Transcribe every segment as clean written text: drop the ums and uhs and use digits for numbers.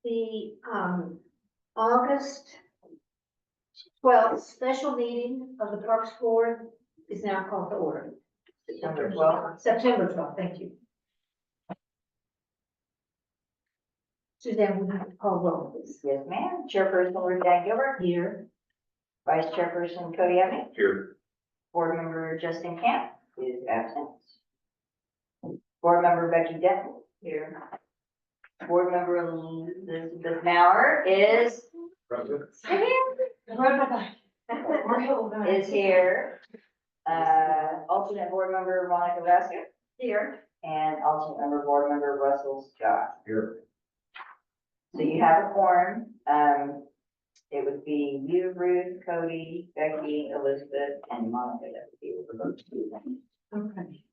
The August 12th special meeting of the Parks Board is now called to order. September 12th. September 12th, thank you. Suzanne, we have to call roll, please. Yes, ma'am. Chairperson Ruth Gilbert. Here. Vice Chairperson Cody Evans. Here. Board Member Justin Camp is absent. Board Member Becky Denton. Here. Board Member Elizabeth Maurer is Present. is here. Alternate Board Member Monica Vasquez. Here. And alternate Board Member Russell Scott. Here. So you have a quorum. It would be you, Ruth, Cody, Becky, Elizabeth, and Monica that would be able to vote to do that. Okay.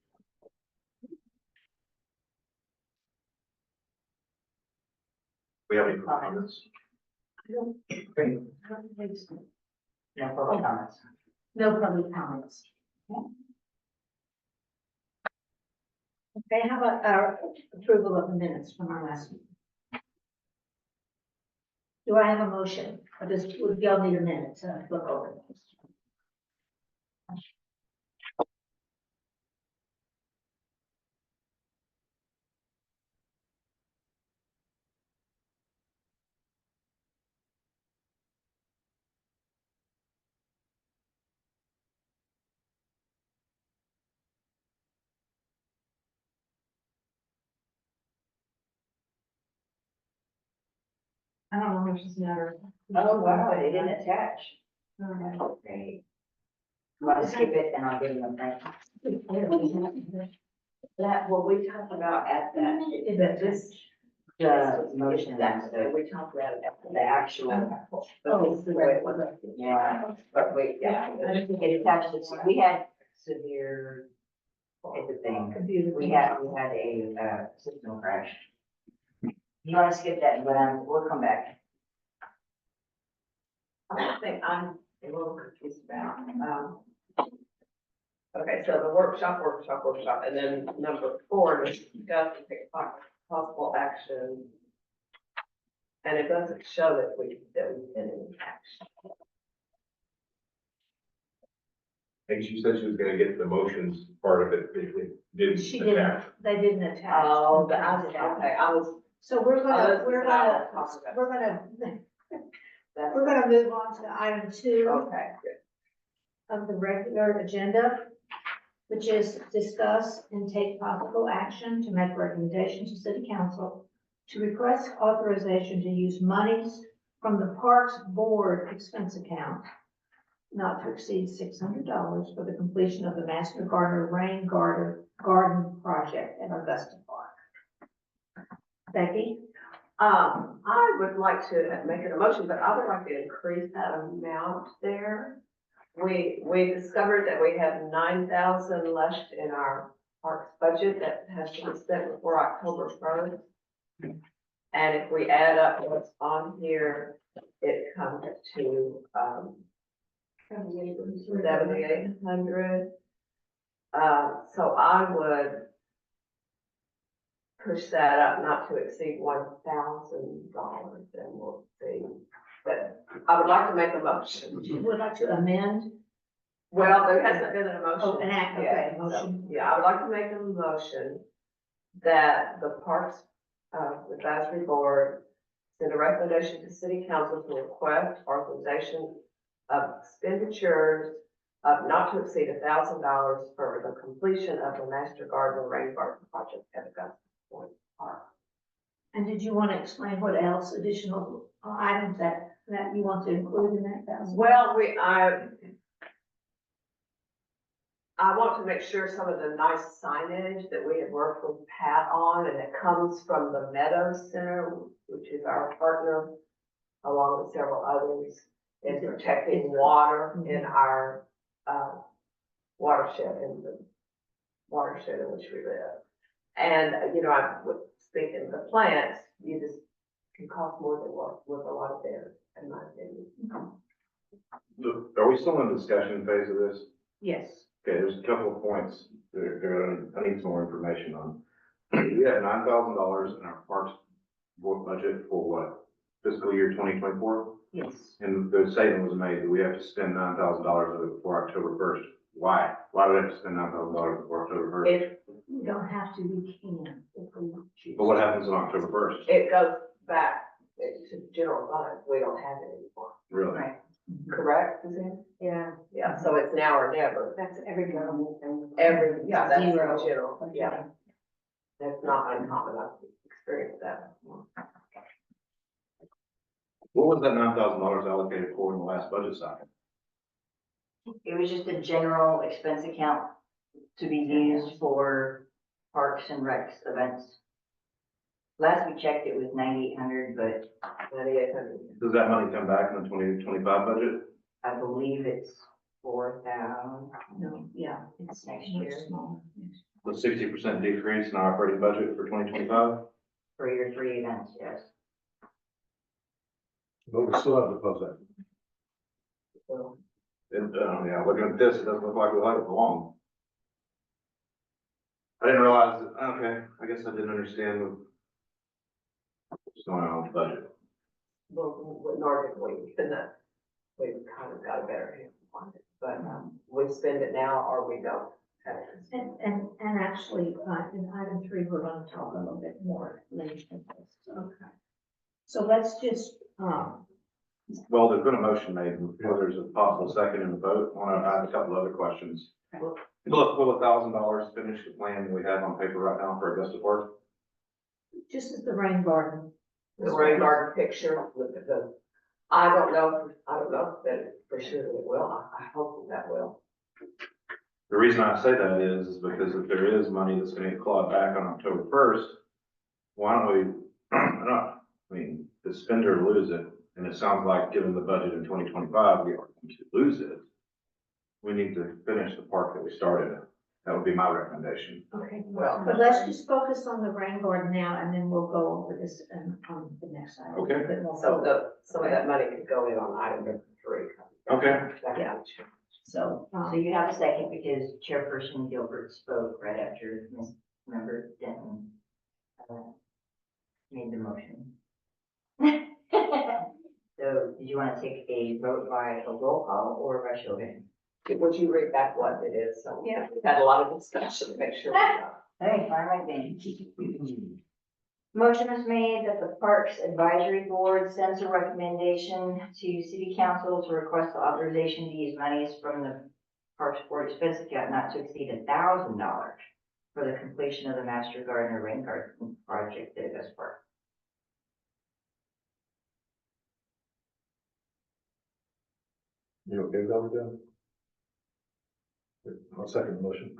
We have any comments? No public comments. No public comments. Okay, how about our approval of the minutes from our last meeting? Do I have a motion? Or does, would y'all need a minute to look over this? I don't know if it's matter. Oh, wow, they didn't attach. Great. You want to skip it and I'll give them a thank you. That, what we talked about at that, this. The motion, That's the, we talked about it at the actual. Oh, it's the way it was. Yeah, but wait, yeah, it attached it, we had severe, it's a thing, we had a, system crash. You wanna skip that, but, we'll come back. I think I'm a little confused about, okay, so the workshop, and then number 4 is discuss and take possible action. And it doesn't show that we've been in action. I think she said she was gonna get the motions part of it, it didn't She didn't, attach. they didn't attach. Oh, but I was, okay, I was, So we're gonna, we're gonna, Talk about- we're gonna, that's, we're gonna move on to item 2 okay, good. of the regular agenda, which is discuss and take possible action to make recommendations to city council to request authorization to use monies from the Parks Board expense account not to exceed $600 for the completion of the Master Gardener Rain Garden project at Augusta Park. Becky? I would like to make it a motion, but I would like to increase that amount there. We discovered that we have 9,000 left in our parks budget that has to be spent before October 1st. And if we add up what's on here, it comes to, 7,800. So I would push that up not to exceed $1,000, and we'll see. But I would like to make a motion. Would like to amend? Well, there hasn't been a motion. Oh, an act, okay, yet, motion. so, yeah, I would like to make a motion that the Parks Advisory Board send a recommendation to City Council to request authorization of expenditures of not to exceed $1,000 for the completion of the Master Garden Rain Garden project at Augusta Point Park. And did you want to explain what else additional items that you want to include in that 1,000? Well, I want to make sure some of the nice signage that we have worked with Pat on, and it comes from the Meadows Center, which is our partner, along with several others, in protecting water in our watershed, in the watershed in which we live. And, I would speak in the plants, you just can cost more than what with a lot of theirs, in my opinion. Look, are we still in discussion phase of this? Yes. Okay, there's a couple of points I need some more information on. We have $9,000 in our parks board budget for what? Fiscal year 2024? Yes. And the statement was made that we have to spend $9,000 of it before October 1st. Why? Why do we have to spend $9,000 before October 1st? If We don't have to, we can if we choose. But what happens on October 1st? it goes back to general fund, we don't have it anymore, Really? Right. correct, Suzanne? Yeah, Yeah, so it's now or never. that's every government thing. Yeah, that's Zero. general, yeah. That's not uncommon, I've experienced that. What was that $9,000 allocated for in the last budget cycle? It was just a general expense account to be used for parks and recs events. Last we checked, it was 9,800, but 9,800. Does that money come back in the 2025 budget? I believe it's 4,000. No, yeah, it's Next much year. smaller. The 60% decrease in our operating budget for 2025? For your 3 events, yes. But we still have to post that. So, And, yeah, looking at this, it doesn't look like we let it belong. I didn't realize that, okay, I guess I didn't understand what's going on with the budget. well, with Nordic, we've kind of got a better handle on it, but, we spend it now or we don't. have it. And actually, in item 3, we're gonna talk a little bit more later. Okay. So let's just, Well, there's been a motion made, and there's a possible second in the vote. I have a couple other questions. Will $1,000 finish the plan we have on paper right now for Augusta Park? just as the rain garden. The rain garden picture, I don't know that for sure that it will, I hope that will. The reason I say that is because if there is money that's gonna get clawed back on October 1st, why don't we, I mean, the spend or lose it, and it sounds like given the budget in 2025, we are going to lose it. We need to finish the park that we started. That would be my recommendation. Okay, Well, but let's just focus on the rain garden now, and then we'll go over this on the next item. Okay. A bit more So fully. some of that money could go in on item number 3. Okay. Yeah. So, So you have a second because Chairperson Gilbert spoke right after Member Denton made the motion. So did you want to take a vote by a roll call or by show of hands? Would you read back what it is? So Yeah. we've had a lot of discussion to make sure. we know. Hey, fine, right then. Motion is made that the Parks Advisory Board sends a recommendation to City Council to request the authorization to use monies from the Parks Board expense account not to exceed $1,000 for the completion of the Master Gardener Rain Garden project at Augusta Park. You okay with that, Dan? I'll second the motion.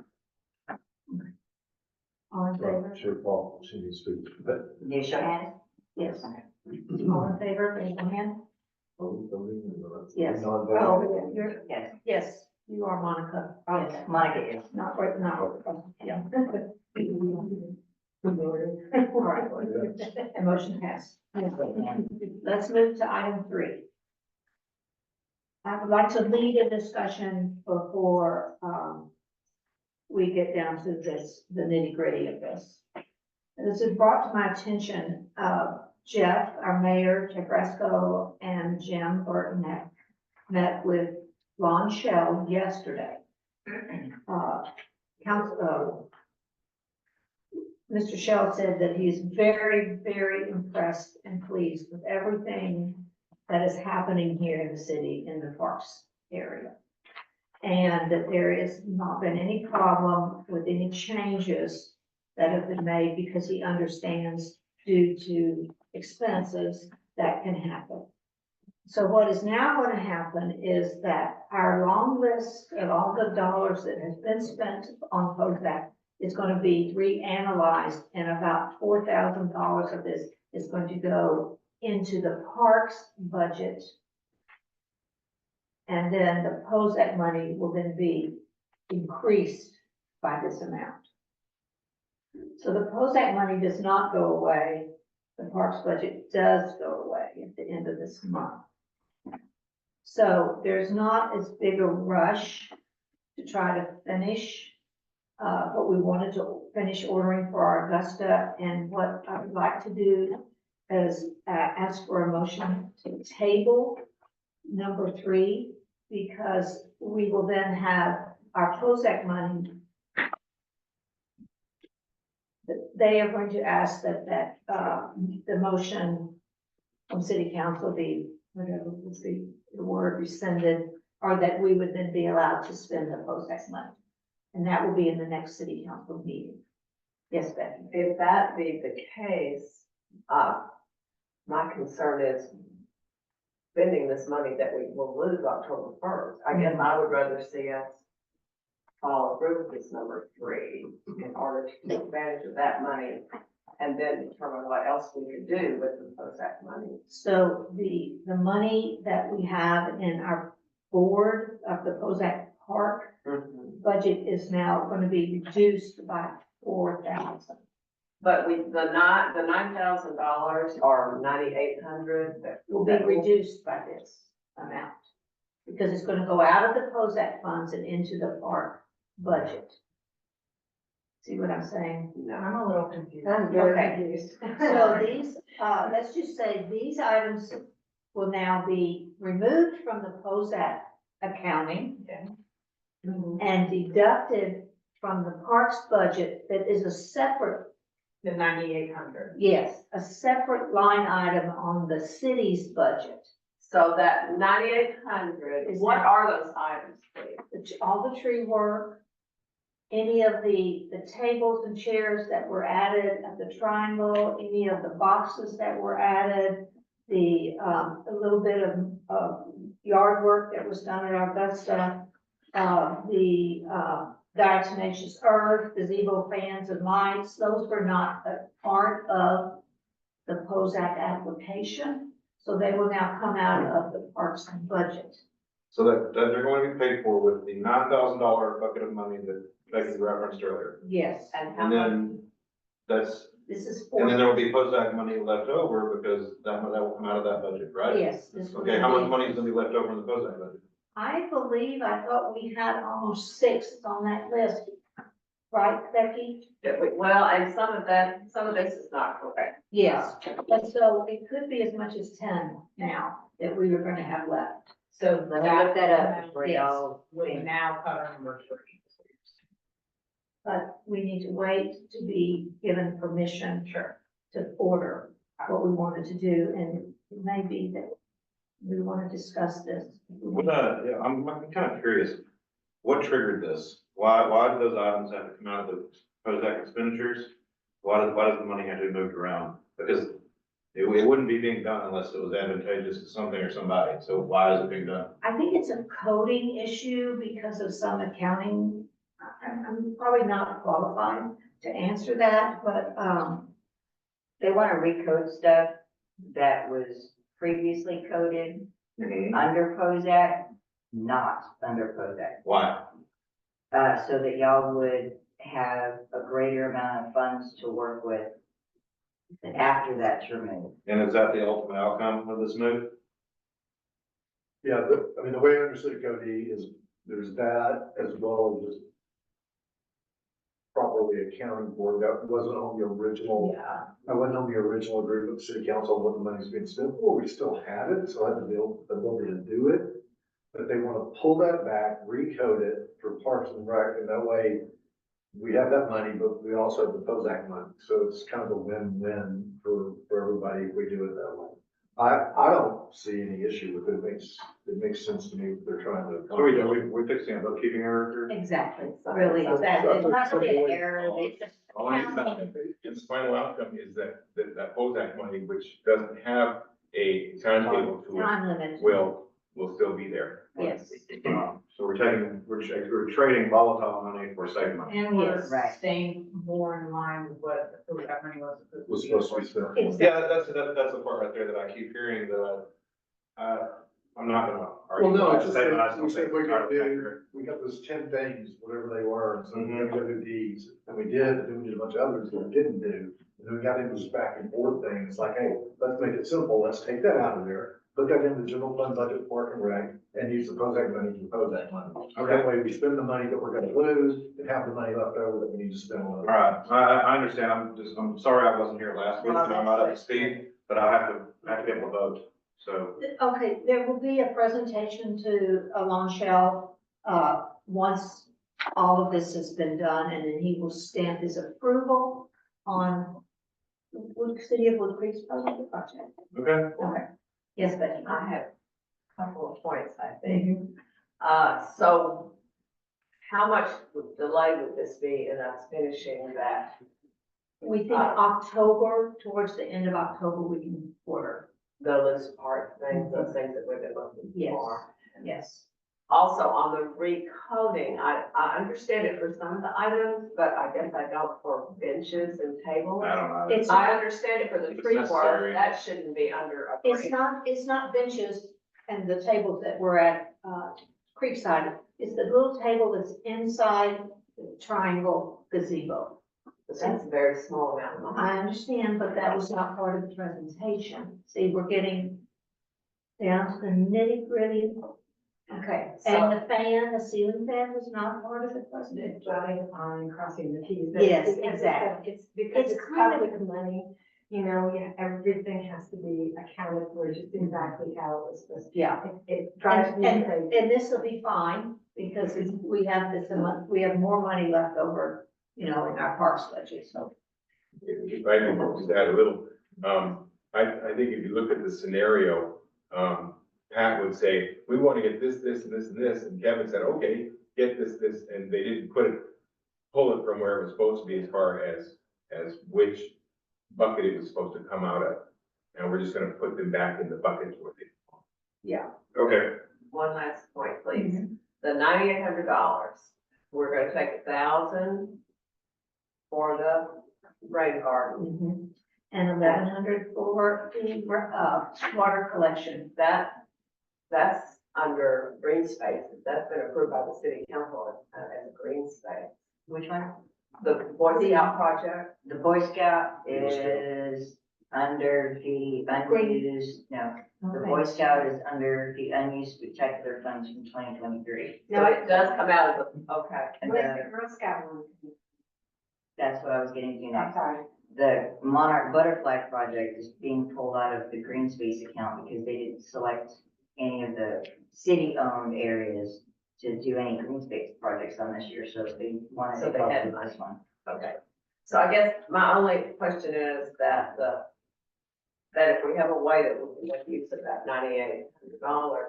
all in favor? Sure, Paul, she needs to. Do you show hands? Yes. Okay. All in favor, raise your hand. Yes. Oh, Oh, you're, Yes. yes, you are Monica. Yes, Monica is. Not right now. Yeah. All right. And motion passed. Let's move to item 3. I would like to lead a discussion before, we get down to this, the nitty gritty of this. This is brought to my attention, Jeff, our mayor, Jeff Resco, and Jim Burton met with Lon Shell yesterday. Mr. Shell said that he is very, very impressed and pleased with everything that is happening here in the city, in the parks area. And that there has not been any problem with any changes that have been made because he understands due to expenses that can happen. So what is now going to happen is that our long list of all the dollars that has been spent on POSAC is going to be reanalyzed, and about $4,000 of this is going to go into the parks budget. And then the POSAC money will then be increased by this amount. So the POSAC money does not go away. The parks budget does go away at the end of this month. So there's not as big a rush to try to finish but we wanted to finish ordering for our Augusta, and what I would like to do is, ask for a motion to table number 3, because we will then have our COSAC money. They are going to ask that, the motion from city council be, whatever was the word, rescinded, or that we would then be allowed to spend the COSAC money. And that will be in the next city council meeting. Yes, Becky? If that be the case, my concern is spending this money that we will lose October 1st. I guess I would rather see us follow through with this number 3 in order to take advantage of that money and then determine what else we could do with the COSAC money. So the money that we have in our board of the COSAC Park budget is now going to be reduced by 4,000. But the $9,000 or $9,800 that Will be reduced by this amount, because it's going to go out of the COSAC funds and into the park budget. See what I'm saying? No. I'm a little confused. I'm very Okay. confused. So these, let's just say these items will now be removed from the COSAC accounting and deducted from the parks budget that is a separate, The 9,800. yes, a separate line item on the city's budget. So that 9,800, Is what that- are those items, please? All the tree work, any of the tables and chairs that were added at the triangle, any of the boxes that were added, a little bit of yard work that was done at Augusta, the diatomaceous earth, gazebo fans and lights, those were not a part of the COSAC application, so they will now come out of the parks budget. So that they're going to be paid for with the $9,000 bucket of money that Becky referenced earlier. Yes, And how And much? then that's, this is and then for, there will be post-act money left over because that will come out of that budget, right? yes. This will Okay, how much be- money is gonna be left over in the post-act budget? I believe, I thought we had almost 6 on that list, right, Becky? Well, and some of this is not correct. Yes, but so it could be as much as 10 now that we were gonna have left. So let me look that up for Yes. y'all. We now cover number 3. But we need to wait to be given permission to order what we wanted to do, and it may be that we want to discuss this. Yeah, I'm kind of curious, what triggered this? Why do those items have to come out of the post-act expenditures? Why does the money have to be moved around? Because it wouldn't be being done unless it was advantageous to something or somebody, so why is it being done? I think it's a coding issue because of some accounting. I'm probably not qualified to answer that, but, They want to recode stuff that was previously coded under COSAC, not under COSAC. Why? So that y'all would have a greater amount of funds to work with after that's removed. And is that the ultimate outcome of this move? Yeah, the way I understood Cody is there's that as well as just properly accounting for that wasn't on the original. yeah, I wasn't on the original agreement with the city council on what the money's being spent for. We still had it, so I had the ability to do it. But they want to pull that back, recode it for Parks and Rec, and that way we have that money, but we also have the POSAC money. So it's kind of a win-win for everybody if we do it that way. I don't see any issue with it. It makes sense to me what they're trying to. So we're fixing a bookkeeping error here? exactly, really, exactly. It's not really an error, it's just. All I'm saying is the final outcome is that POSAC money, which doesn't have a timetable to it, Time limit. will still be there. Yes. So we're trading volatile money for safe money. And we're Yes. Right. staying more in line with what the COSAC money was. Was supposed to be spent. Exactly. Yeah, that's the part right there that I keep hearing that, I'm not gonna argue. Well, no, with it's just that, but I that still we think said we're it's gonna entirely do, accurate. we got those 10 things, whatever they were, and so we had to go do these, and we did, but then we did a bunch of others that we didn't do. And then we got into this back and forth thing, it's like, hey, let's make it simple, let's take that out of there, put that in the general fund budget for Park and Rec, and use the POSAC money to POSAC money. Okay. That way we spend the money that we're gonna lose, and have the money left over that we need to spend on All other. right, I understand, I'm sorry I wasn't here last week, and I'm not up to speed, but I have to be able to vote, so. Okay, there will be a presentation to Alon Shell, once all of this has been done, and then he will stamp his approval on City of Wood Creek's project. Okay. Okay. Yes, Betty. I have a couple of points, I think. So how much delay would this be in us finishing that? We think October, towards the end of October, we can order. The loose part things, those things that we've been looking Yes. for. Yes. Also, on the recoding, I understand it for some of the items, but I guess I don't for benches and tables. I don't know. It's, I understand it for the It's tree necessary. work, that shouldn't be under a it's grant. not benches and the tables that were at, Creekside. It's the little table that's inside the triangle gazebo. But that's a very small amount of money. I understand, but that was not part of the presentation. See, we're getting down to the nitty gritty. Okay, and the ceiling fan was not part of the presentation. Dotting on, crossing the Ts. Yes, Because exactly. It's because It's it's kind of- public money, you know, yeah, everything has to be accounted for just exactly how it was supposed to. Yeah. It drives me And crazy. this will be fine, because we have we have more money left over, in our parks budget, so. If I can just add a little, I think if you look at the scenario, Pat would say, we want to get this, this, and this, and this, and Kevin said, okay, get this, and they didn't pull it from where it was supposed to be as far as which bucket it was supposed to come out of. And we're just gonna put them back in the buckets where they. Yeah. Okay, One last point, please. The $9,800, we're gonna take 1,000 for the rain garden. And 1,100 for the, water collection. That's under green spaces. That's been approved by the city council as a green space. Which one? The Boy Scout project, The Boy Scout is under the unused, no, the Boy Scout is under the unused spectacular funds from 2023. so it does come out of the, okay. And Where's the Girl Scout one? that's what I was getting to I'm next. sorry. The Monarch Butterfly project is being pulled out of the green space account because they didn't select any of the city-owned areas to do any green space projects on this year, so they wanted So to they go had with money. this one. Okay, so I guess my only question is that that if we have a way that we can make use of that $9,800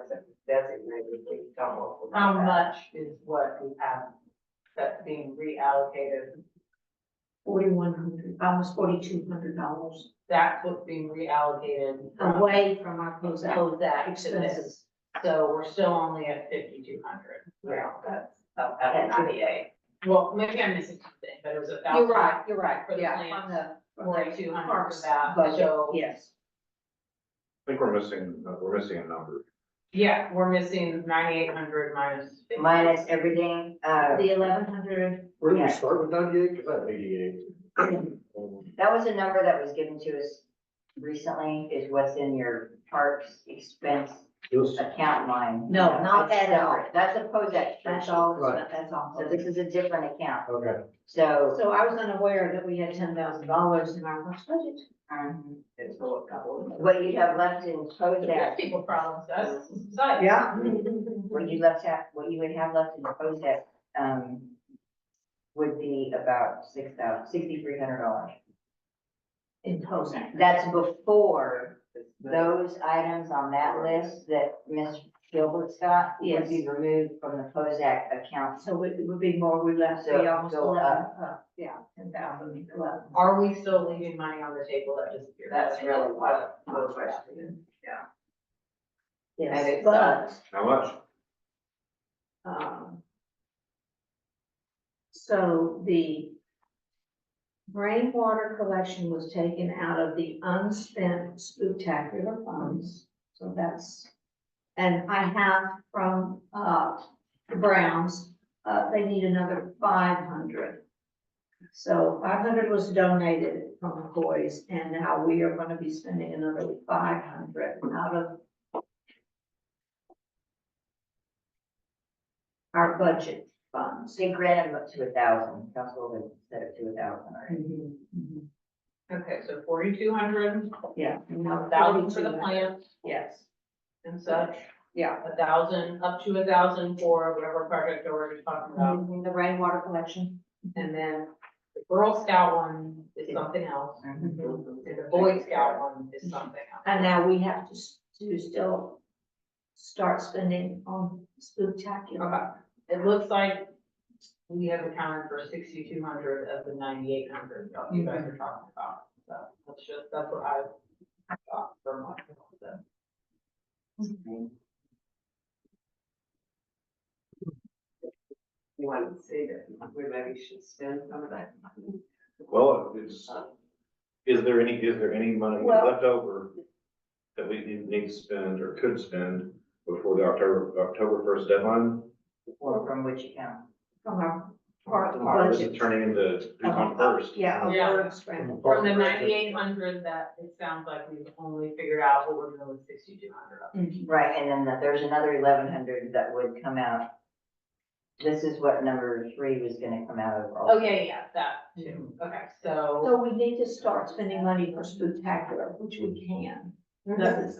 that was designated, we don't want to. How much is what we have that's being reallocated? 4,100, almost $4,200 That's what's being reallocated from away from our closeout Prozac to expenses. this. So we're still only at 5,200. Yeah, that's about 98. Well, maybe I'm missing something, but it was 1,000. You're right, For the yeah, plants, from the 4,200 for parks that, budget, so. yes. I think we're missing a number. Yeah, we're missing 9,800 minus. 50. Minus everything, The 1,100, Where did we Yeah. start with 98? Cause I had 88. that was a number that was given to us recently, is what's in your parks expense account line. No, not That's at all. separate. That's a POSAC. that's all, Right. that's all. So this is a different account. Okay. So, So I was unaware that we had $10,000 in our parks budget. It's a couple of. what you have left in There's POSAC, people problems, that's society. Yeah. what you would have left in POSAC, would be about $6,300. In Prozac. That's before those items on that list that Ms. Gilbert's got would be removed from the POSAC account. So it would be more, we left, So we almost go 11, up. yeah, 10,000, 11. Are we still leaving money on the table that disappeared? That's really what my question is. And Yes, it's, but, How much? so the rainwater collection was taken out of the unspent spectacular funds. So that's, and I have from, the Browns, they need another 500. So 500 was donated from McCoy's, and now we are gonna be spending another 500 out of our budget funds. They granted them up to 1,000, council had set it to 1,000 already. Okay, so 4,200, Yeah. 1,000 for the plant Yes, and such, yeah. 1,000, up to 1,000 for whatever project we're already talking about. The rainwater collection. And then the Girl Scout one is something else, and the Boy Scout one is something else. And now we have to still start spending on spectacular. Okay, it looks like we have accounted for 6,200 of the 9,800 that you guys are talking about. So that's what I thought for myself. So. You want to see that we maybe should spend some of that money. Well, is there any money Well- left over that we need to spend or could spend before the October 1st deadline? Or from which account? From our part of the Or is it budget. turning into who's on first? Yeah, Yeah. a word scramble. From the 9,800, that it sounds like we've only figured out what we're doing with 6,200 of it. Right, and then there's another 1,100 that would come out. This is what number 3 was gonna come out of. also. Okay, yeah, that too. Okay, so. So we need to start spending money for spectacular, which we can. That's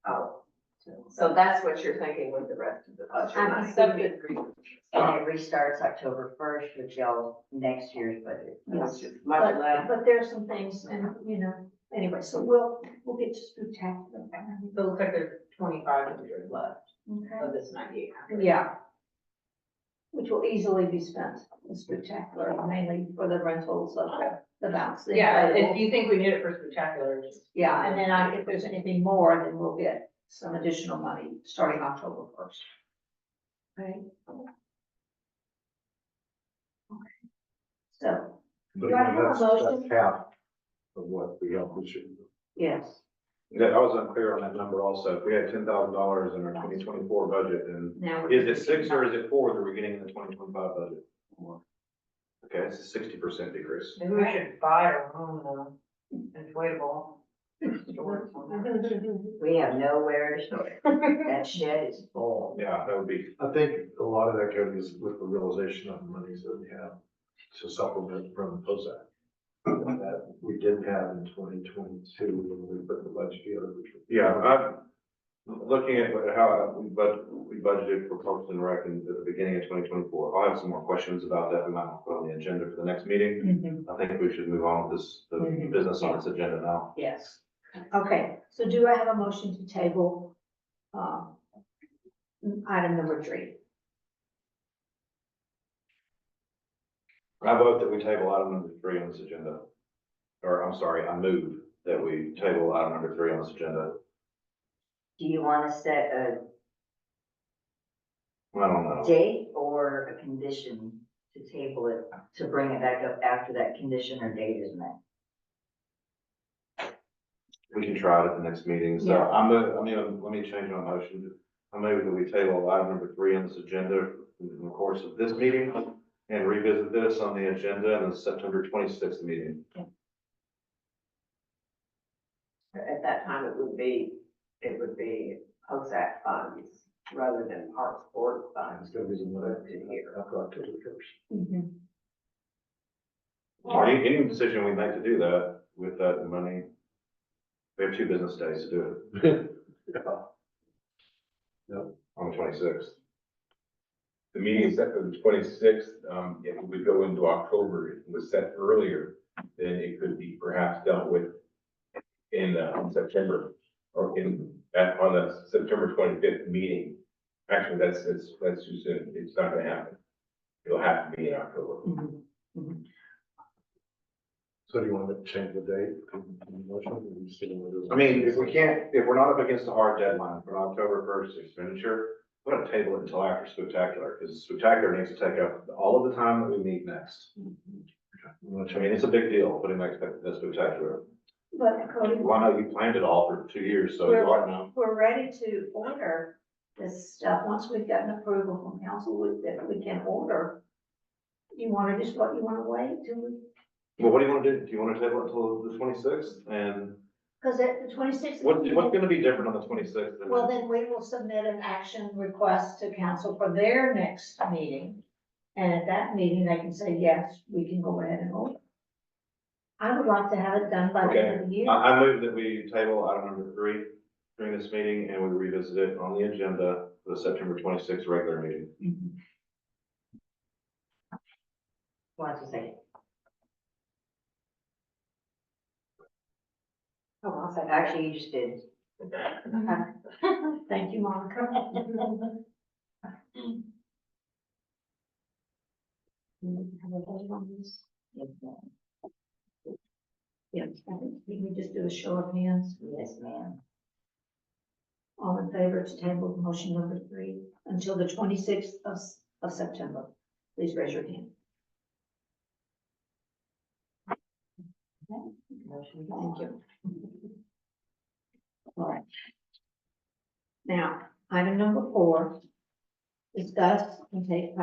Oh, so that's what you're thinking with the rest of the budget. I'm money. accepting. And it restarts October 1st with y'all next year's budget. Which is much But, less. but there's some things, and, anyway, so we'll get to spectacular. So it looks like there's 2,500 left Okay. of this 9,800. Yeah. Which will easily be spent in spectacular, mainly for the rentals of the bounce. the Yeah, if inflatable. you think we need it for spectacular, just. Yeah, and then if there's anything more, then we'll get some additional money starting October 1st. Right? Okay. So, But Do I again, have a that's motion? half of what we got this year. yes, Yeah, I was unclear on that number also. If we had $10,000 in our 2024 budget, then now. is it 6 or is it 4 that we're getting in the 2025 budget? Okay, it's a 60% decrease. Maybe we should buy our own, inflatable. storage one. We have nowhere to store it. That shed is full. Yeah, that would be, I think a lot of that goes with the realization of the monies that we have to supplement from the POSAC. That we didn't have in 2022 when we put the budget together. yeah, I'm looking at how we budgeted for Parks and Rec at the beginning of 2024. I'll have some more questions about that. We might want to put on the agenda for the next meeting. I think we should move on with the Mhm. business on this agenda now. Yes. Okay, so do I have a motion to table, item number 3? I vote that we table item number 3 on this agenda. Or, I'm sorry, I move that we table item number 3 on this agenda. Do you want to set a I don't know. date or a condition to table it, to bring it back up after that condition or date is met? We can try it at the next meeting. So Yeah. let me change my motion. I move that we table item number 3 on this agenda in the course of this meeting and revisit this on the agenda in the September 26th meeting. At that time, it would be POSAC funds rather than Parks Board funds. It's gonna be the one after October 1st. Or any decision we make to do that with that money, we have 2 business days to do it Yeah. on the 26th. The meeting is set for the 26th, if it would go into October, if it was set earlier, then it could be perhaps dealt with in September, or on the September 25th meeting. Actually, that's too soon, it's not gonna happen. It'll have to be in October. So do you want to change the date? Motion, or you still wanna do it? I mean, if we're not up against a hard deadline for an October 1st expenditure, we're gonna table it until after Spectacular, because Spectacular needs to take up all of the time that we meet next. You wanna I change mean, it's a big deal putting that Spectacular. But Cody, Well, I know you planned it all for 2 years, so you ought to know. we're ready to order this stuff. Once we've gotten approval from council, we can order. You wanna just, what, you wanna wait till we? Well, what do you want to do? Do you want to table it until the 26th? And Because at the 26th. What's gonna be different on the twenty-sixth? Well, then we will submit an action request to council for their next meeting. And at that meeting, they can say, yes, we can go ahead and hold. I would like to have it done by the end of the year. I move that we table item number 3 during this meeting and we revisit it on the agenda for the September 26th regular meeting. Mhm. Who wants to say? Oh, I'll say. Actually, you just did. Thank you, Monica. Have a vote on this? Yes, I think we just do a show of hands. Yes, ma'am. All in favor to table motion number 3 until the 26th of September. Please raise your hand. Motion. Thank you. All right. Now, item number 4, discuss and take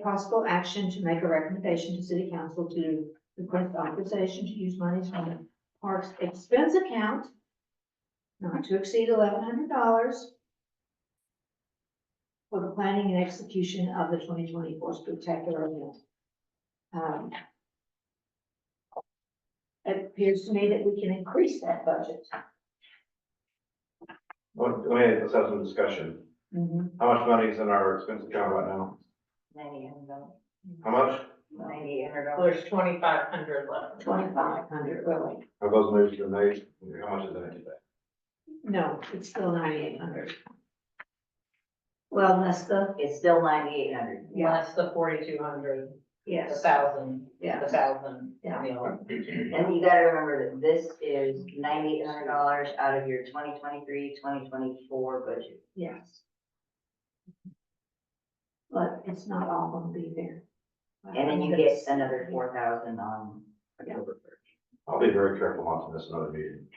possible action to make a recommendation to city council to request authorization to use monies from the parks expense account not to exceed $1,100 for the planning and execution of the 2024 spectacular event. It appears to me that we can increase that budget. Well, let's have some discussion. How much money is in our expense account right now? $9,800. How much? $9,800. There's 2,500 left. 2,500, really. Have those moves been made? How much is in it today? No, it's still 9,800. Well, that's the, It's still 9,800. Yeah. Less the 4,200, the yes, 1,000, Yeah. the 1,000. Yeah. And you gotta remember that this is $9,800 out of your 2023-2024 budget. yes. But it's not all gonna be there. And then you get another 4,000 on October 1st. I'll be very careful not to miss another meeting.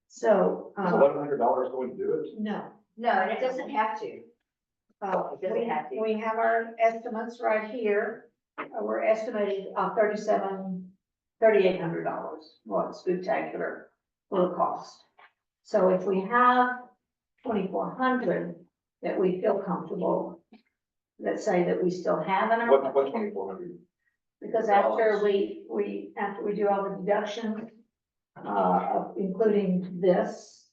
So, Is $1,100 going to do it? no. No, and it doesn't have to. It doesn't have to. We have our estimates right here. We're estimating $3,800 what spectacular will cost. So if we have 2,400 that we feel comfortable, let's say that we still have in our. What 2,400? Because after we do all the deductions, including this,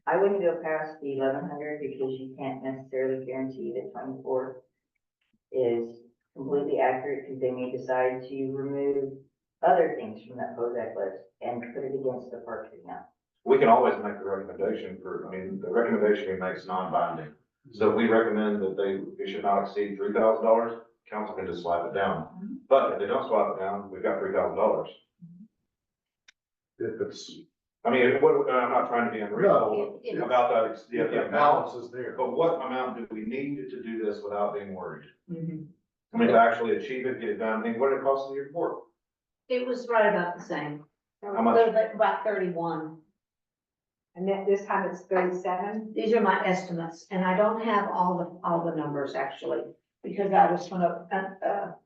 I wouldn't go past the 1,100 because you can't necessarily guarantee that 24 is completely accurate because they may decide to remove other things from that POSAC list and put it against the parks account. We can always make the recommendation the recommendation we make is non-binding. So if we recommend that it should not exceed $3,000, council can just slap it down. But if they don't slap it down, we've got $3,000. If it's, I'm not trying to be unreasonable It- it- about that, if the the amount, balance is there. but what amount do we need to do this without being worried? Mhm. To actually achieve it, get it done, what did it cost the year before? It was right about the same. How much? About 31. And then this time it's 37. These are my estimates, and I don't have all the numbers actually, because I was gonna,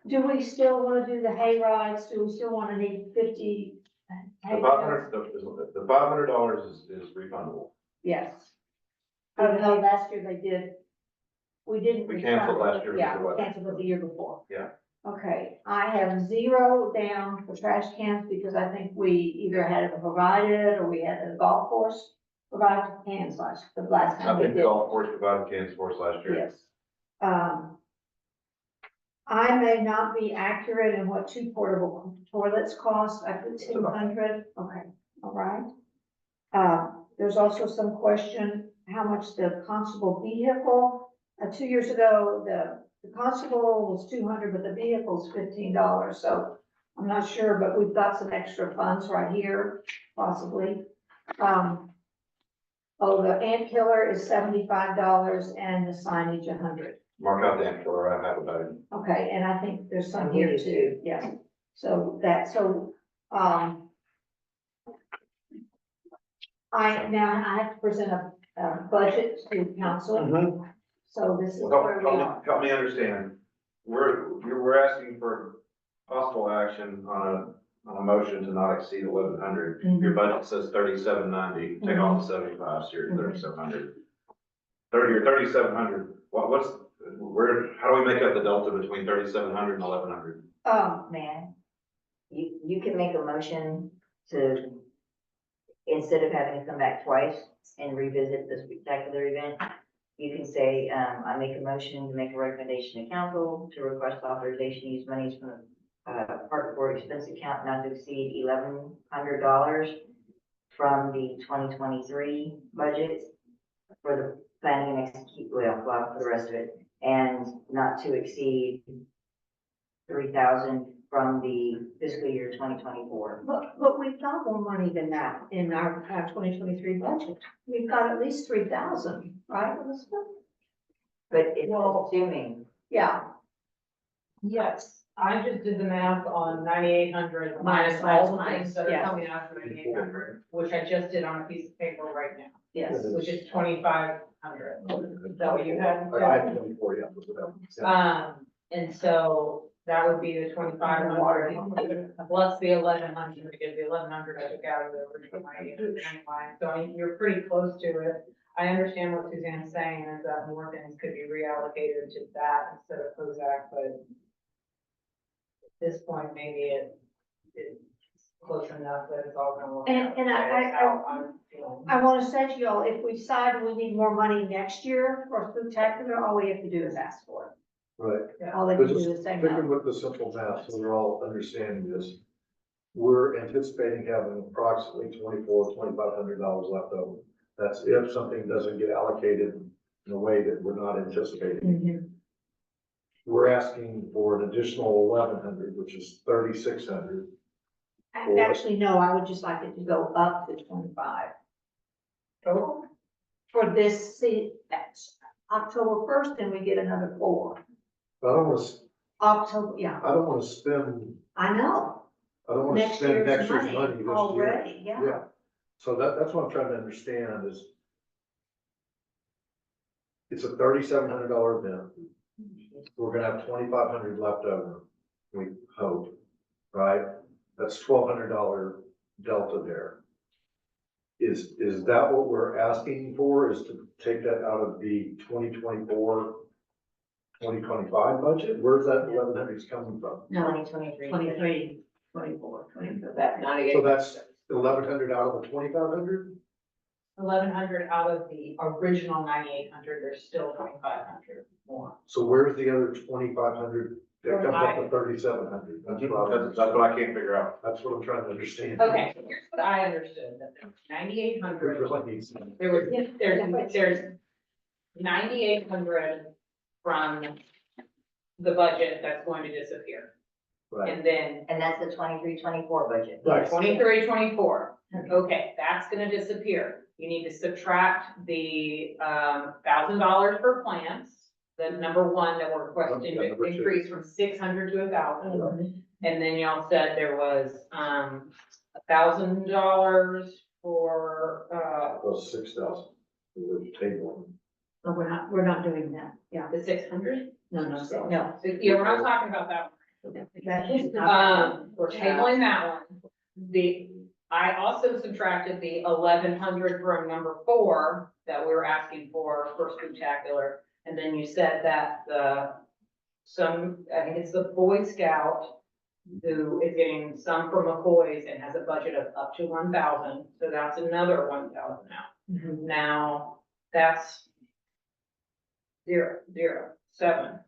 do we still wanna do the hay rides? Do we still wanna need 50? The hay $500, rides? the $500 is refundable. Yes. Oh, no, last year they did. We didn't. We canceled last year Yeah, because of we weather. canceled it the year before. Yeah. Okay, I have 0 down for trash cans because I think we either had it provided or we had the golf course provide cans the last I time we think did. the golf course provided cans for us last year. Yes. I may not be accurate in what 2 portable toilets cost. I put 200. Okay, all right. There's also some question how much the constable vehicle, 2 years ago, the constable was 200, but the vehicle's $15. So I'm not sure, but we've got some extra funds right here, possibly. The ant killer is $75 and the signage $100. Mark out the ant killer, I have about it. Okay, and I think there's some And we here do too, yes. So I have to present a budget to council. So this is where we are. Help me understand. We're asking for possible action on a motion to not exceed 1,100. Your budget says 3,790, take off the 75, so you're at 3,700. 3,700, how do we make up the delta between 3,700 and 1,100? Man, you can make a motion to, instead of having to come back twice and revisit the spectacular event, you can say, I make a motion to make a recommendation to council to request authorization to use monies from the park board expense account not to exceed $1,100 from the 2023 budget for the planning and execute, well, for the rest of it, and not to exceed 3,000 from the fiscal year 2024. But we've got more money than that in our 2023 budget. We've got at least 3,000, right, Elizabeth? But it's assuming, Yeah, Yes, I just did the math on 9,800 Minus minus all the minus, things that are yeah. coming out of 9,800, which I just did on a piece of paper right now, yes. which is 2,500. Is that what you had? I had 24, yeah. That's what that was. And so that would be the 2,500 plus the 1,100, because the 1,100 I took out of the original 9,800 anyway. So I mean, you're pretty close to it. I understand what Suzanne's saying is that more things could be reallocated to that instead of COSAC, but at this point, maybe it's close enough that it's all gonna work out. And That's how I'm feeling. I want to say to y'all, if we decide we need more money next year for spectacular, all we have to do is ask for it. Right. All they But can just do is say thinking no. with the simple math, so we're all understanding this. We're anticipating having approximately $2,500 left over. That's if something doesn't get allocated in a way that we're not anticipating. Mhm. We're asking for an additional 1,100, which is 3,600. Actually, no, I would just like it to go up to 25. Total? For this, see, that's October 1st, and we get another 4. I don't want to, October, yeah, I don't want to spend, I know. I don't want to Next spend year's next year's money money this year. already, yeah. Yeah, so that's what I'm trying to understand is it's a $3,700 event. We're gonna have 2,500 left over, we hope, right? That's $1,200 delta there. Is that what we're asking for, is to take that out of the 2024, 2025 budget? Where's that 1,100 coming from? No, 2023. 23, 24, 25. That 98. So that's 1,100 out of the 2,500? 1,100 out of the original 9,800, there's still 2,500 more. So where's the other 2,500 that comes up to 3,700? That's what I can't figure out. That's what I'm trying to understand. Okay, so here's what I understood, that there was 9,800, It really needs some- there's 9,800 from the budget that's going to disappear. Right, And then and that's the 23-24 budget. right. 23, 24, okay, that's gonna disappear. You need to subtract the $1,000 for plants, the number one that we're requesting Yeah, to number two. increase from 600 to 1,000. And then y'all said there was $1,000 for Those 6,000, the table. No, we're not doing that, yeah. the 600. No, no, no. So, yeah, we're not talking about that That is one. not- We're tabling that one. I also subtracted the 1,100 from number 4 that we were asking for spectacular. And then you said that I think it's the Boy Scout who is getting some from McCoy's and has a budget of up to 1,000. So that's another 1,000 now. Mhm. Now, that's 0, 0, 7.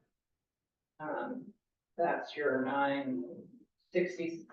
That's your 967.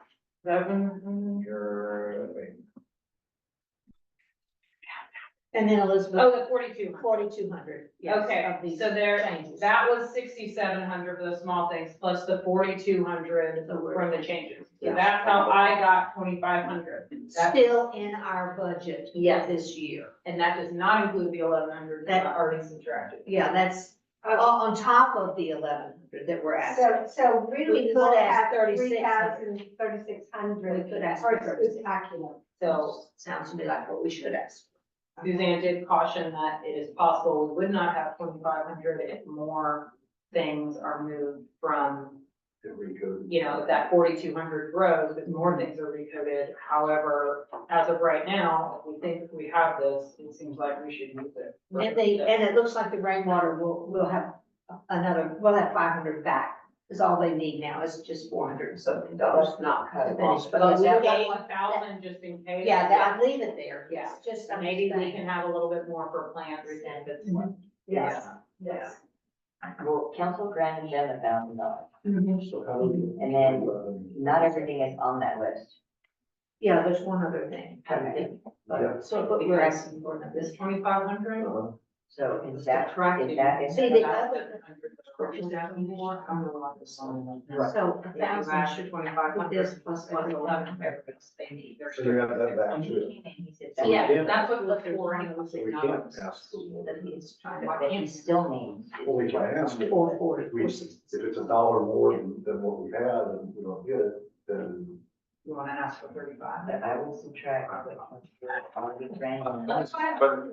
And then Elizabeth, Oh, the 4,200. 4,200, yes. Okay, of these so there, changes. that was 6,700 for the small things, plus the 4,200 So we're- from the changes. So Yeah. that's how I got 2,500. That's- Still in our budget for Yes. this year. And that does not include the 1,100 that I already subtracted. Yeah, that's on top of the 1,100 that we're asking. So really, We we could will ask have 3,600. 3,600 We could ask for for 3,600. spectacular. So sounds to me like what we should ask. Suzanne did caution that it is possible we would not have 2,500 if more things are moved from, you know, that 4,200 grows, if more things are recoded. However, as of right now, if we think we have this, it seems like we should use it. And it looks like the rainwater will have we'll have 500 back, is all they need now, is just 400 and something dollars. Let's not cut To it finish, off. but But we they'll gave have 1,000 just in case. Yeah, I'd leave it there, Yeah. it's just, Maybe we can have a little bit more for plants if it's. Yes. Yeah. Well, council granted them $1,000, So how do we? and then not everything is on that list. Yeah, there's one other thing. Okay. Yeah. So what we're asking for now, This 2,500? Uh-huh. So is that, Subtracting. is that, See, the other, Right. so 1,000 should put this plus Plus 11, everything. everything's they need. They're So you have that back too. So Yeah, that's what the four. So we can't ask for more. That he's trying to. that he still needs. Well, we can ask for. 440, If it's $1 more than what we have and we don't get it, then. You wanna ask for 35? But I will subtract already granted. That's fine. But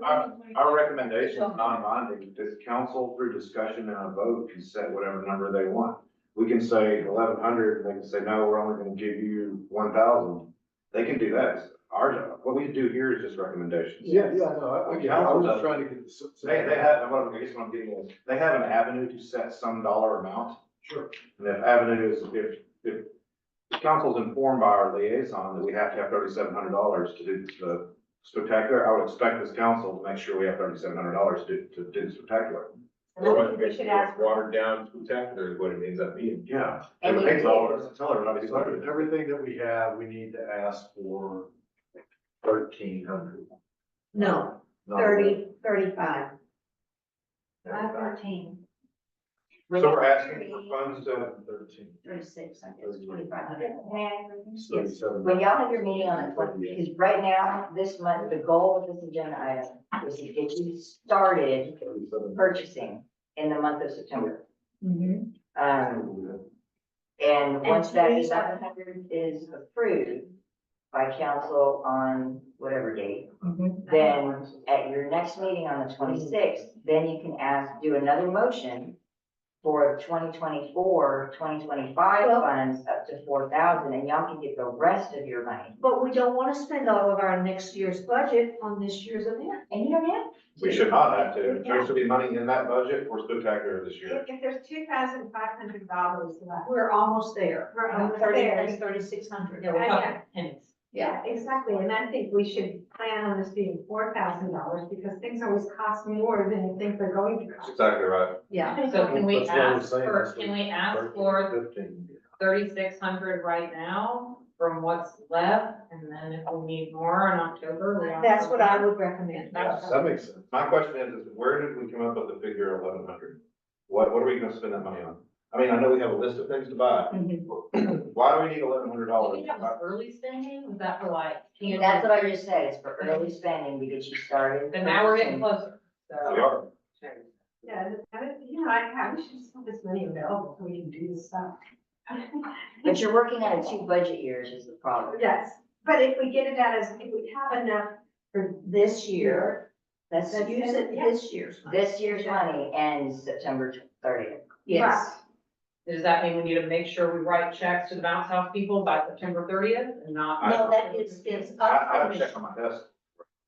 our recommendation is non-binding, the council through discussion and a vote can set whatever number they want. We can say 1,100, they can say, no, we're only gonna give you 1,000. They can do that, it's our job. What we do here is just recommendations. Yeah, no, I was just trying to get the. They have, I guess what I'm getting is, they have an avenue to set some dollar amount. Sure. And if avenue is, if the council's informed by our liaison that we have to have $3,700 to do the spectacular, I would expect this council to make sure we have $3,700 to do the spectacular. We should ask. Watered down spectacular is what it ends up being. Yeah. And It we takes did. hours to tell everybody. So everything that we have, we need to ask for 1,300. No, 35. 13. So we're asking for funds to, 13. 36, I guess, 2,500. Thirty-seven. When y'all have your meeting on the 20th, because right now, this month, the goal of this agenda item is to get you started 37. purchasing in the month of September. Mhm. And once that please- 1,100 is approved by council on whatever date, Mhm. then at your next meeting on the 26th, then you can do another motion for 2024, 2025 Well- funds up to 4,000, and y'all can get the rest of your money. But we don't want to spend all of our next year's budget on this year's event. And you don't have we should not have to. There should be money in that budget for spectacular this year. If there's $2,500 left. We're almost there. We're almost 30, there. that's 3,600. Yeah, we're Yeah. talking pennies. Yeah, exactly, and I think we should plan on this being $4,000, because things always cost more than you think they're going to That's cost. exactly right. Yeah. So can we That's what I'm ask saying, for, that's can what- we ask for 15. 3,600 right now from what's left? And then if we need more in October, we. That's what I would recommend. That's- That makes sense. My question is where did we come up with the figure of 1,100? What are we gonna spend that money on? I mean, I know we have a list of things to buy. Mhm. Why do we need Do $1,100? we have an early spending? Was that for like? That's what I just said, it's for early spending to get you started. Then now we're getting closer, We so. are. Yeah, we should just have this money available so we can do this stuff. But you're working on 2 budget years is the problem. Yes, but if we get it out as, if we have enough, For this year, let's That's use it, it yeah. this year's money. This year's money ends September 30th. Yes. Does that mean we need to make sure we write checks to the bounce house people by September 30th and not? No, that is up I for have checked on my desk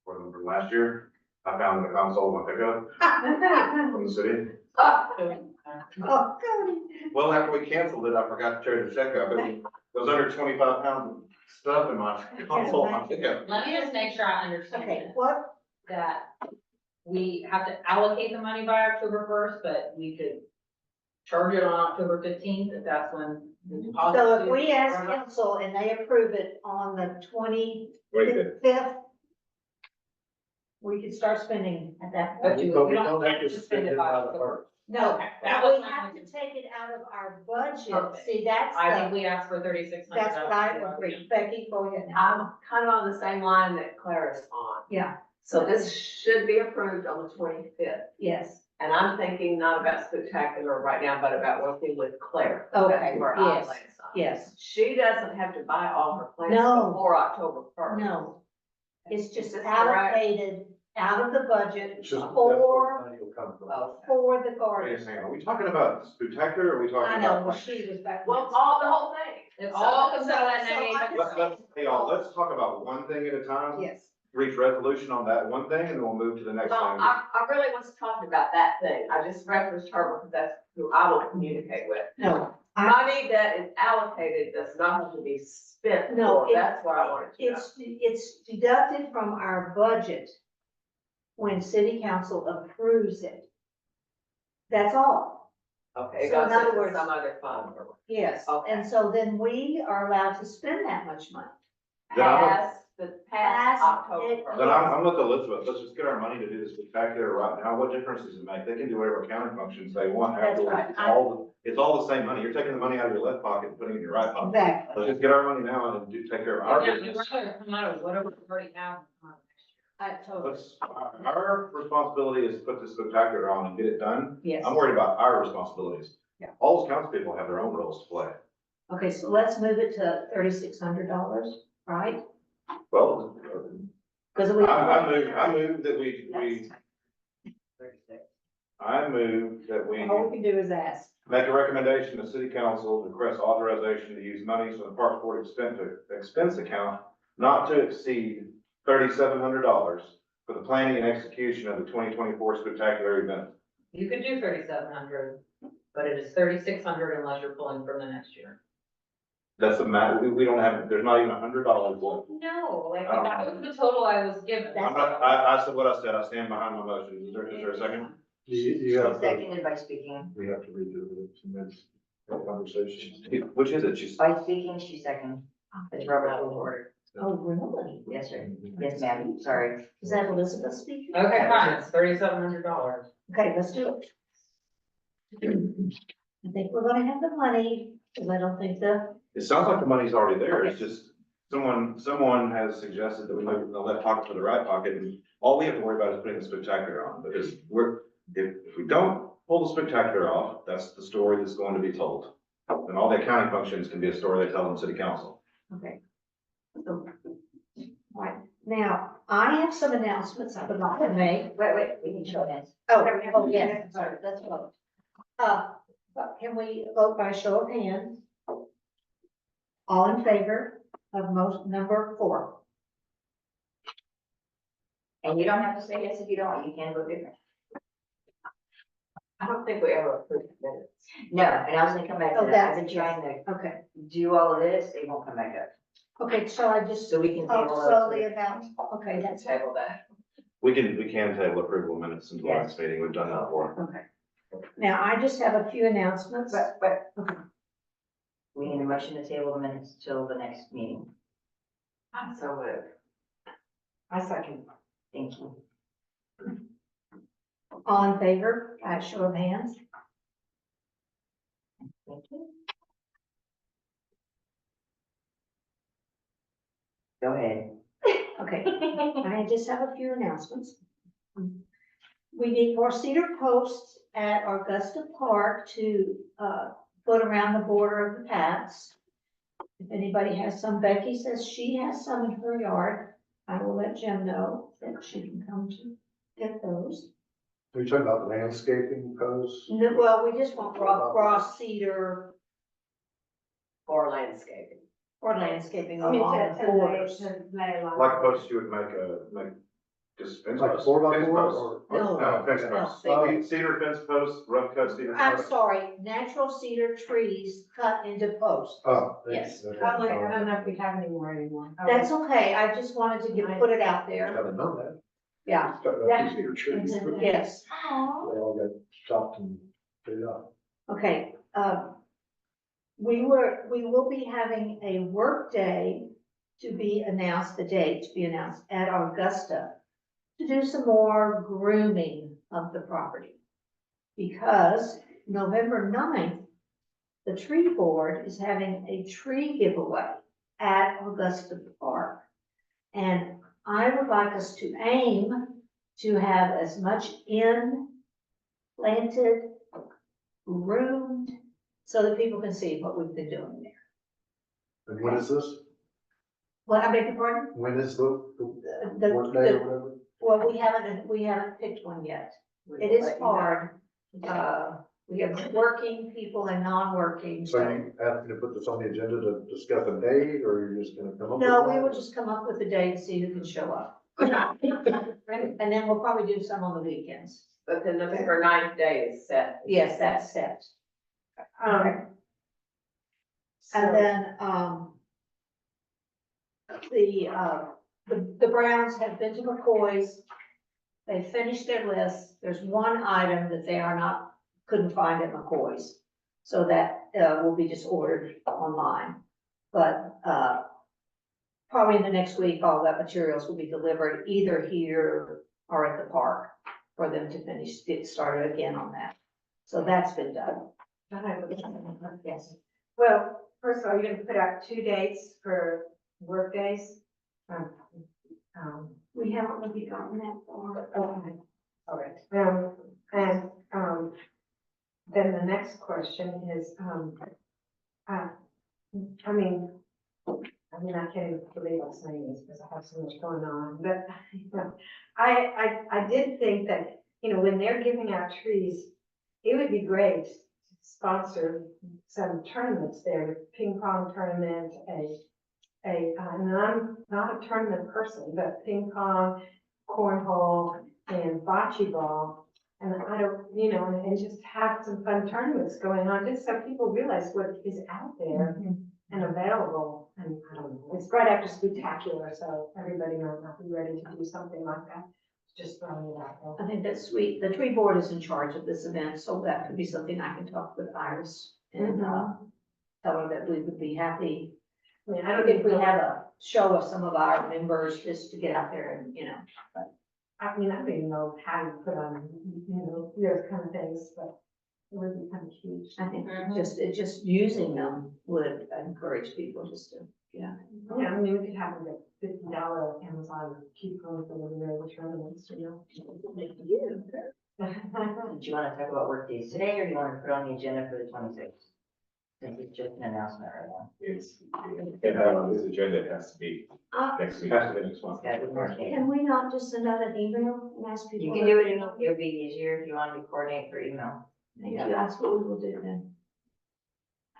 for them from last year. I found the console a month ago from the city. Oh, Cody. Well, after we canceled it, I forgot to trade the check up. It was under 25 pounds of stuff in my console. I think I- Let me just make sure I understand Okay, this, what, that we have to allocate the money by October 1st, but we could charge it on October 15th, if that's when the deposit. so if we ask council and they approve it on the 25th, we could start spending at that But point. do, But we don't have to spend it by out of October. our. No, Okay, that was we my have to question. take it out of our budget. Perfect. See, that's I think the, we asked for 3,600. that's what I agree. Becky, go ahead. I'm kind of on the same line that Claire is on. Yeah, So this should be approved on the 25th. yes. And I'm thinking not about spectacular right now, but about working with Claire. Okay, That's where I yes, lay aside. Yes, She doesn't have to buy all her plants No. before October 1st. no, it's just Is this correct? allocated out of the budget It's just, that's for, where money will come from. Oh, for the Wait a garden. second, are we talking about spectacular, or are we talking I about? know, well, she was back. Well, all, the whole thing. It all comes out of that So- so 98. Hey, y'all, let's talk about one thing at a time. Yes. Reach resolution on that one thing, and then we'll move to the next Well, thing. I really was talking about that thing. I just referenced her because that's who I will communicate with. No, Money that is allocated does not have to be spent. No, for. That's what I wanted to know. it's deducted from our budget when city council approves it. That's all. Okay, it So in goes other into words- some other fund or Yes. Okay. And so then we are allowed to spend that much money. Then I'm- past, the past Past October it- first. Then I'm with Elizabeth, let's just get our money to do the spectacular right now, what difference does it make? They can do whatever accounting functions they want That's afterwards, right. it's all the same money, you're taking the money out of your left pocket and putting it in your right pocket. Exactly. Let's just get our money now and take care of our Yeah, business. we're gonna come out of whatever we already have. I totally, Let's, our responsibility is to put the spectacular on and get it done. yes. I'm worried about our responsibilities. Yeah. All those council people have their own roles to play. Okay, so let's move it to $3,600, right? Well, Because we. I move that we, 36. I move that we All we can do is ask. make a recommendation to city council to request authorization to use monies from the Parks Board expense account not to exceed $3,700 for the planning and execution of the 2024 spectacular event. You could do 3,700, but it is 3,600 unless you're pulling from the next year. That's the matter, we don't have, there's not even $100 left. No, like, I don't that was the total I was given. I'm not, I said what I said, I stand behind my motion. Is there a second? You have to, Seconded by speaking. we have to redo it, and that's a conversation. Which is it? She's, By speaking, she second. It's Robert Rule of Order. Oh, really? Yes, sir. Yes, ma'am. Sorry. Is that Elizabeth speaking? Okay, fine, it's $3,700. Okay, let's do it. I think we're gonna have the money, because I don't think it sounds like the money's already there, it's just, someone has suggested that we move the left pocket to the right pocket, and all we have to worry about is putting the spectacular on, because if we don't pull the spectacular off, that's the story that's going to be told. And all the accounting functions can be a story they tell in city council. okay. So, all right, now, I have some announcements I would like to make. Wait, we need show hands. Oh, yes, sorry, let's vote. But can we vote by show of hands? All in favor of number 4? And you don't have to say yes if you don't, you can vote different. I don't think we ever approved minutes. No, and I was gonna come back Oh, to that. I've that's- been trying to Okay, do all of this, it won't come back up. okay, shall I just So we can talk table slowly those. about, okay, that's, Table that. We can table approval of minutes until the next meeting, we've done that before. okay. Now, I just have a few announcements. But Okay. we need a motion to table the minutes till the next meeting. So moved. I second. Thank you. All in favor, by show of hands? Thank you. Go ahead. Okay, I just have a few announcements. We need more cedar posts at Augusta Park to, put around the border of the paths. If anybody has some, Becky says she has some in her yard. I will let Jim know that she can come to get those. Are you talking about landscaping posts? No, well, we just want raw cedar Or landscaping. or landscaping I mean, along the borders. Like posts you would make just fence Like posts. 4x4 Fence posts. or? No. No, fence No, posts. they- Cedar fence posts, rough cut cedar I'm posts. sorry, natural cedar trees cut into posts. Oh. Yes. Okay. I don't know if we have any more anymore. That's okay, I just wanted to put it out I there. haven't known that. Yeah, Talking about these cedar trees. They yes. all got chopped and put up. Okay, we will be having a work day to be announced, the date to be announced at Augusta, to do some more grooming of the property. Because November 9th, the tree board is having a tree giveaway at Augusta Park. And I would like us to aim to have as much planted, groomed, so that people can see what we've been doing there. And when is this? What, I beg your pardon? When is the The- work day or whatever? Well, we haven't picked one yet. It is hard. We have working people and non-working, So so. you asking to put this on the agenda to discuss a date, or you're just gonna come up with No, one? we will just come up with a day and see who can show up. And then we'll probably do some on the weekends. But the November 9th day is set. Yes, that's set. Um, And so- then, the Browns have been to McCoy's. They finished their list. There's one item that they couldn't find at McCoy's. So that, will be just ordered online. But, probably in the next week, all that materials will be delivered either here or at the park for them to get started again on that. So that's been done. Yes. Well, first of all, you're gonna put out 2 dates for work days? We haven't really gotten that far. Okay, all right. Then the next question is, I mean, I can't even believe I'm saying this because I have so much going on, but I did think that, when they're giving out trees, it would be great to sponsor some tournaments there, ping pong tournament, and I'm not a tournament person, but ping pong, cornhole, and bocce ball. And I don't, and just have some fun tournaments going on, just so people realize what is out there and available. And I don't know, it's right after spectacular, so everybody might not be ready to do something like that. Just throwing it out there. I think that's sweet. The tree board is in charge of this event, so that could be something I can talk with Iris and, tell her that we would be happy. I mean, I don't If think we have a show of some of our members just to get out there and, I don't even know how you put on, those kind of things, but it would be kind of huge. I think just using them would encourage people just to, Yeah, I mean, we could have like $50 Amazon coupon for the tournaments, Do you want to talk about work days today, or do you want to put on the agenda for the 26th? Since it's just an announcement right now. It's, on this agenda, it has to be next week. Has to be next month. It's gotta be more days. Can we not just send out an email and ask people? You can do it, it'll be easier if you want to coordinate for email. Thank you, that's what we will do then.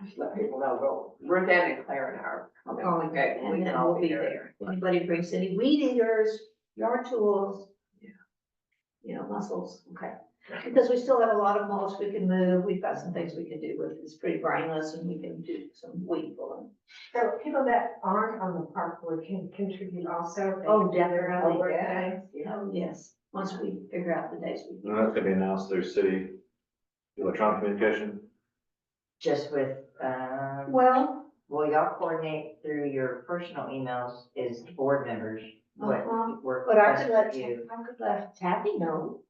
Just let people know, go, Brenda and Claire and our. Okay, we And can then all we'll be there. If anybody brings any weed eaters, yard tools. Mussels, okay. Because we still have a lot of mulch we can move. We've got some things we can do with it. It's pretty brainless and we can do some weed pulling. So people that aren't on the park board can contribute also. They Oh, can do their definitely, own work yeah. day. Oh, yes, once we figure out the days we And that's gonna be announced through city electronic communication. Just with, Well, y'all coordinate through your personal emails is board members, what work but I best could for you. let Taffy know,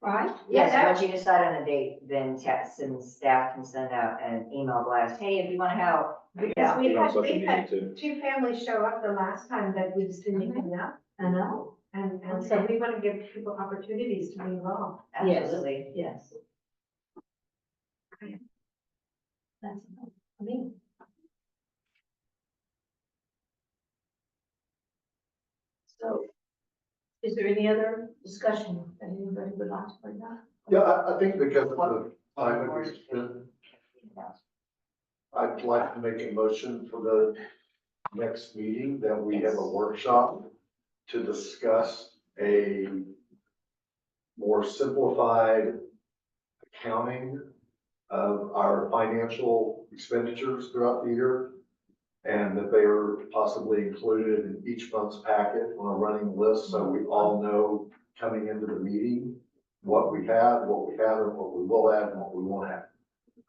right? Yes, Yeah, once you decide on a date, then text and staff can send out an email blast, hey, if you want to help. Because Put it on social we media had too. 2 families show up the last time that we just didn't even know. I know, And so we want to give people opportunities to be involved. Yes. Absolutely. yes. That's, I mean. So, is there any other discussion that anybody would like to bring up? Yeah, I think because of the time that we spent, I'd like to make a motion for the next meeting that we have a workshop to discuss a more simplified accounting of our financial expenditures throughout the year. And that they are possibly included in each month's packet on a running list, so we all know coming into the meeting what we have, what we haven't, what we will have, and what we won't have.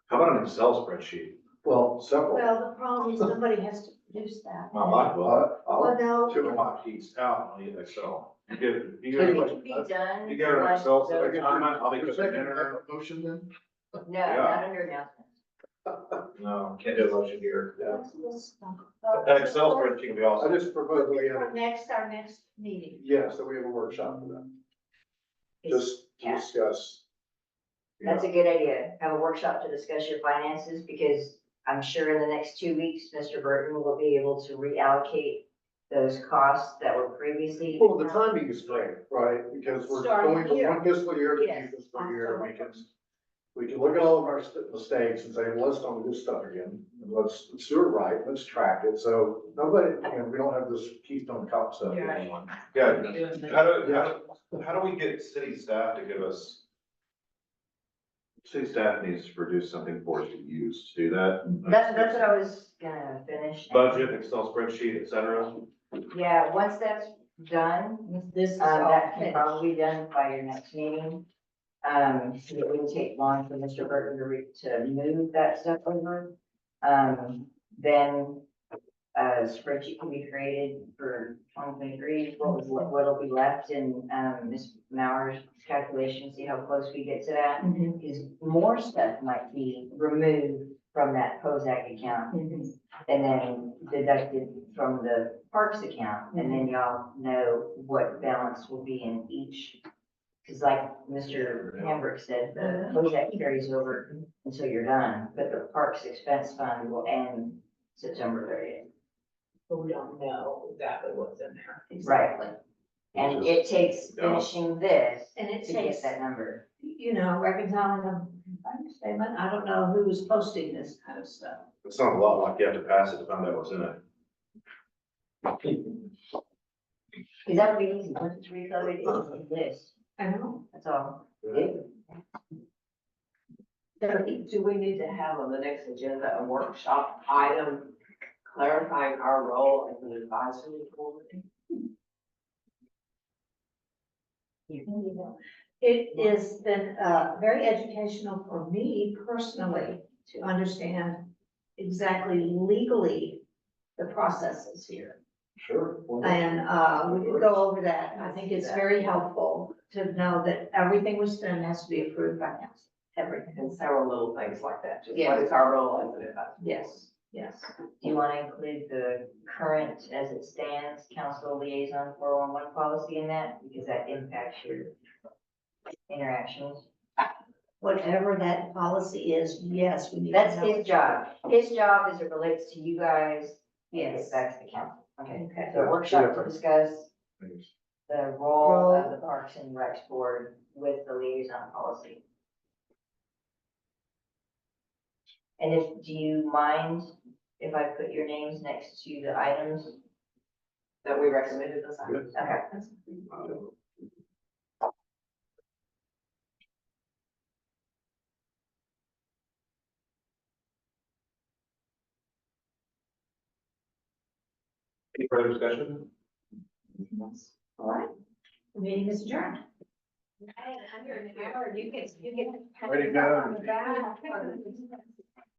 How about an Excel spreadsheet? Well, several. Well, the problem is somebody has to produce that. My wife will. Well, no, Two of my keys out on the Excel. You get, you It get, can be done. you get an Excel, so like I'll be cooking dinner. Motion then? No, not under announcements. No, can't do a motion here. that's this stuff. An Excel spreadsheet would be I awesome. just propose we have, Our next meeting. yes, that we have a workshop for that, just to Yeah. discuss. you That's know, a good idea. Have a workshop to discuss your finances, because I'm sure in the next 2 weeks, Mr. Burton will be able to reallocate those costs that were previously. Well, the timing is great, right? Because we're Starting going from here. one fiscal year to the Yes, new fiscal year, October. we can look at all of our mistakes and say, well, let's don't do stuff again. And let's do it right, let's track it, so nobody, we don't have this Keystone Cop stuff. Yeah. going on. Yeah, how do we get city staff to give us? City staff needs to produce something for us to use to do that. That's what I was gonna finish. Budget, Excel spreadsheet, et cetera. Yeah, once that's done, This is all that can finished. probably be done by your next meeting. So it wouldn't take long for Mr. Burton to move that stuff over. Then a spreadsheet can be created for 2023, what'll be left in, Ms. Mauer's calculation, see how close we get to that. Mhm. Because more stuff might be removed from that POSAC account Mhm. and then deducted from the parks account, and then y'all know what balance will be in each. Cause like Mr. Hambrick said, the POSAC carries over until you're done, but the parks expense fund will end September 30th. But we don't know exactly what's in there. Right. And it takes finishing this And it to get takes, that number. reconciling a bank statement. I don't know who was posting this kind of stuff. It sounds a lot like you have to pass it to find out what's in it. Cause that would be easy, once it's recoded, it's a list, I know. that's all. Do we need to have on the next agenda a workshop item clarifying our role as an advisory board? It has been, very educational for me personally to understand exactly legally the processes here. Sure. And, we could go over that. I think it's very helpful to know that everything we spend has to be approved by council, everything. And several little things like that, just Yeah. what is our role as an advisory? Yes, yes. Do you want to include the current, as it stands, council liaison 411 policy in that? Because that impacts your interactions. Whatever that policy is, yes, we need to That's know. his job. His job as it relates to you guys, and Yes. it back to the council. Okay. Okay. So workshop to discuss the role of the Parks and Recs Board with the liaison policy. And do you mind if I put your names next to the items? That we recommended this. Okay. Any further discussion? All right, the meeting is adjourned. You can, Way to go.